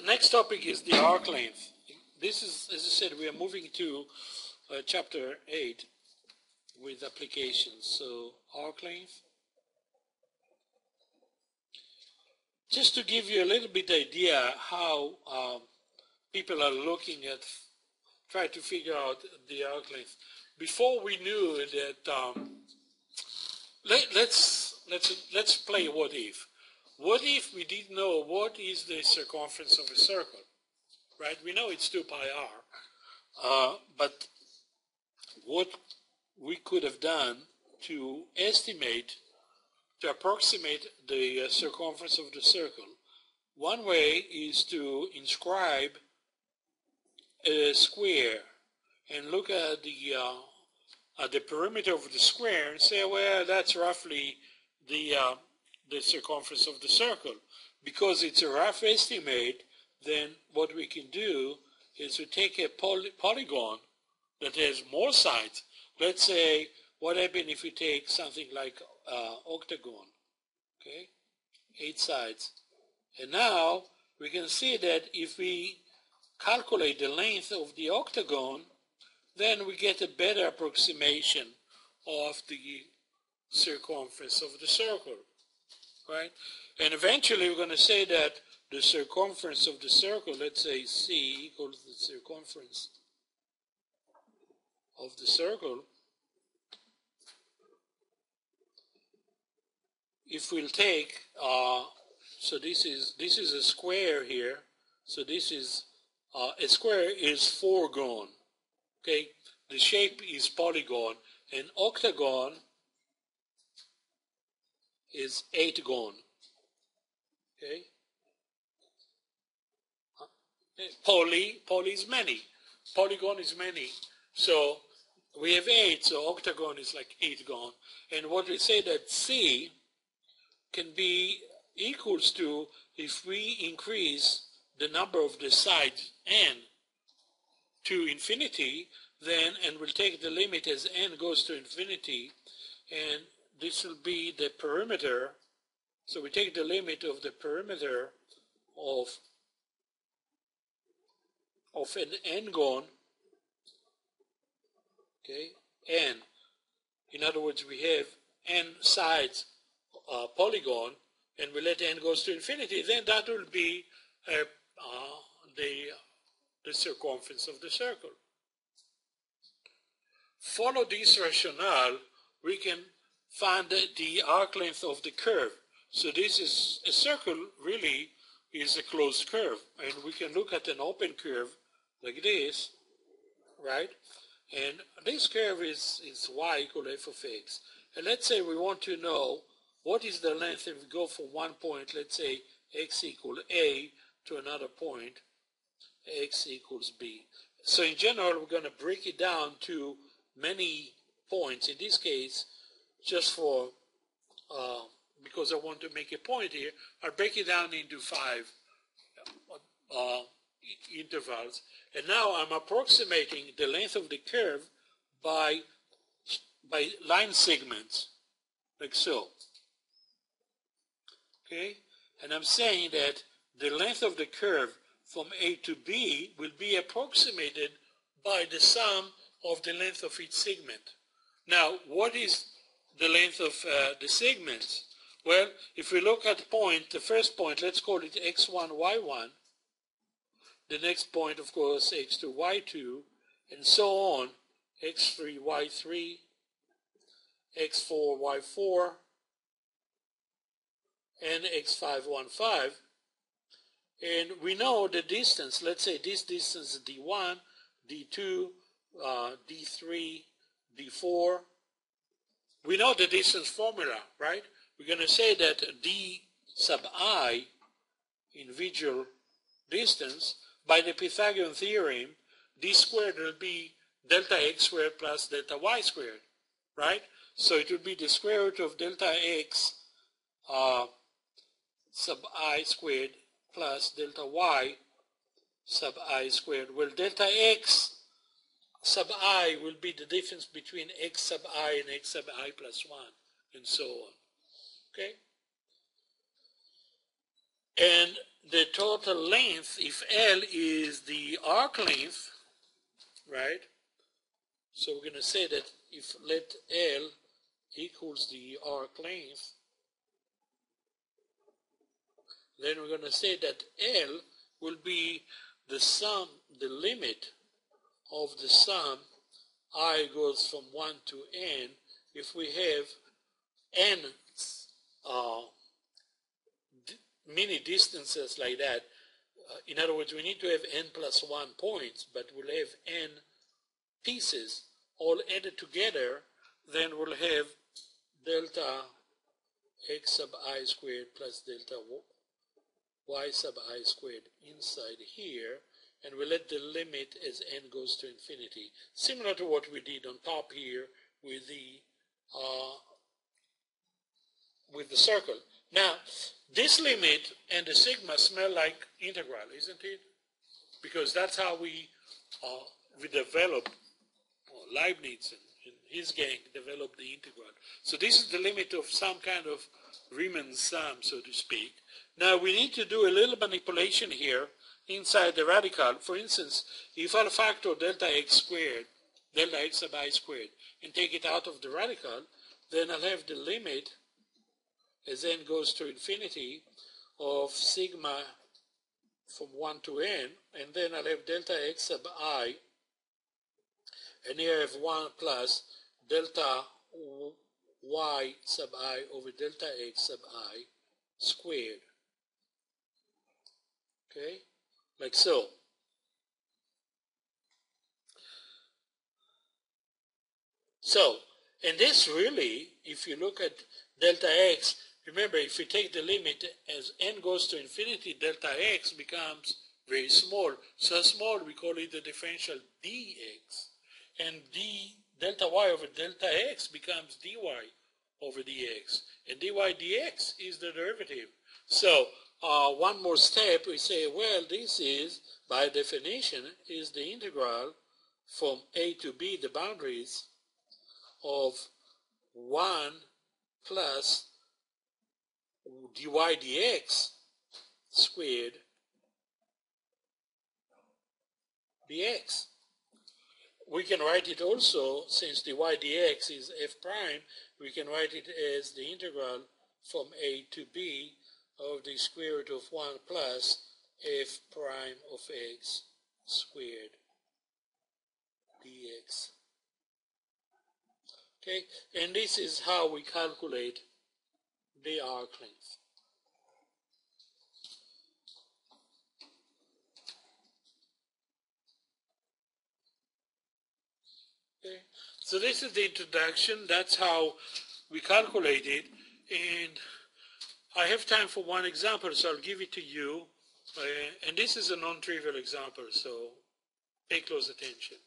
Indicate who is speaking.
Speaker 1: Next topic is the arc length. This is, as I said, we are moving to chapter 8 with applications. So arc length. Just to give you a little bit idea how people are looking at, try to figure out the arc length. Before we knew that, let's play what if. What if we didn't know what is the circumference of a circle, right? We know it's 2 pi r, but what we could have done to estimate, to approximate the circumference of the circle, one way is to inscribe a square and look at the perimeter of the square and say, well, that's roughly the circumference of the circle. Because it's a rough estimate, then what we can do is to take a polygon that has more sides. Let's say, what happens if we take something like octagon, okay, 8 sides. And now we can see that if we calculate the length of the octagon, then we get a better approximation of the circumference of the circle, right? And eventually we're going to say that the circumference of the circle, let's say C equals the circumference of the circle. If we'll take, so this is a square here. So this is, a square is 4-gon. Okay, the shape is polygon, and octagon is 8-gon. Okay, poly is many, polygon is many. So we have 8, so octagon is like 8-gon. And what we say that C can be equals to, if we increase the number of the sides n to infinity, then, and we'll take the limit as n goes to infinity, and this will be the perimeter. So we take the limit of the perimeter of an n-gon, okay, n. In other words, we have n sides polygon, and we let n goes to infinity, then that will be the circumference of the circle. Follow this rationale, we can find the arc length of the curve. So this is a circle, really is a closed curve, and we can look at an open curve like this, right? And this curve is y equal f of x. And let's say we want to know what is the length if we go from one point, let's say x equal a, to another point, x equals b. So in general, we're going to break it down to many points. In this case, just for, because I want to make a point here, I'll break it down into 5 intervals. And now I'm approximating the length of the curve by line segments, like so. Okay? And I'm saying that the length of the curve from A to B will be approximated by the sum of the length of each segment. Now, what is the length of the segments? Well, if we look at point, the first point, let's call it x1, y1. The next point, of course, x2, y2, and so on, x3, y3, x4, y4, and x5, y5. And we know the distance. Let's say this distance is d1, d2, d3, d4. We know the distance formula, right? We're going to say that d sub I, individual distance, by the Pythagorean theorem, d squared will be delta x squared plus delta y squared, right? So it will be the square root of delta x sub I squared plus delta y sub I squared. Well, delta x sub I will be the difference between x sub I and x sub I plus 1, and so on. Okay? And the total length, if L is the arc length, right? So we're going to say that if let L equals the arc length, then we're going to say that L will be the sum, the limit of the sum I goes from 1 to n if we have n many distances like that. In other words, we need to have n plus 1 points, but we'll have n pieces all added together, then we'll have delta x sub I squared plus delta y sub I squared inside here, and we let the limit as n goes to infinity, similar to what we did on top here with the circle. Now, this limit and the sigma smell like integral, isn't it? Because that's how we developed, Leibniz and his gang developed the integral. So this is the limit of some kind of Riemann sum, so to speak. Now we need to do a little manipulation here inside the radical. For instance, if I'll factor delta x squared, delta x sub I squared, and take it out of the radical, then I'll have the limit as n goes to infinity of sigma from 1 to n, and then I'll have delta x sub I, and here I have 1 plus delta y sub I over delta x sub I squared. Okay, like so. So, and this really, if you look at delta x, remember, if you take the limit as n goes to infinity, delta x becomes very small. So small, we call it the differential dx. And delta y over delta x becomes dy over dx. And dy dx is the derivative. So, one more step, we say, well, this is, by definition, is the integral from a to b, the boundaries, of 1 plus dy dx squared dx. We can write it also, since dy dx is f prime, we can write it as the integral from a to b of the square root of 1 plus f prime of x squared dx. Okay, and this is how we calculate the arc length. Okay, so this is the introduction. That's how we calculate it, and I have time for one example, so I'll give it to you. And this is a non-trivial example, so pay close attention.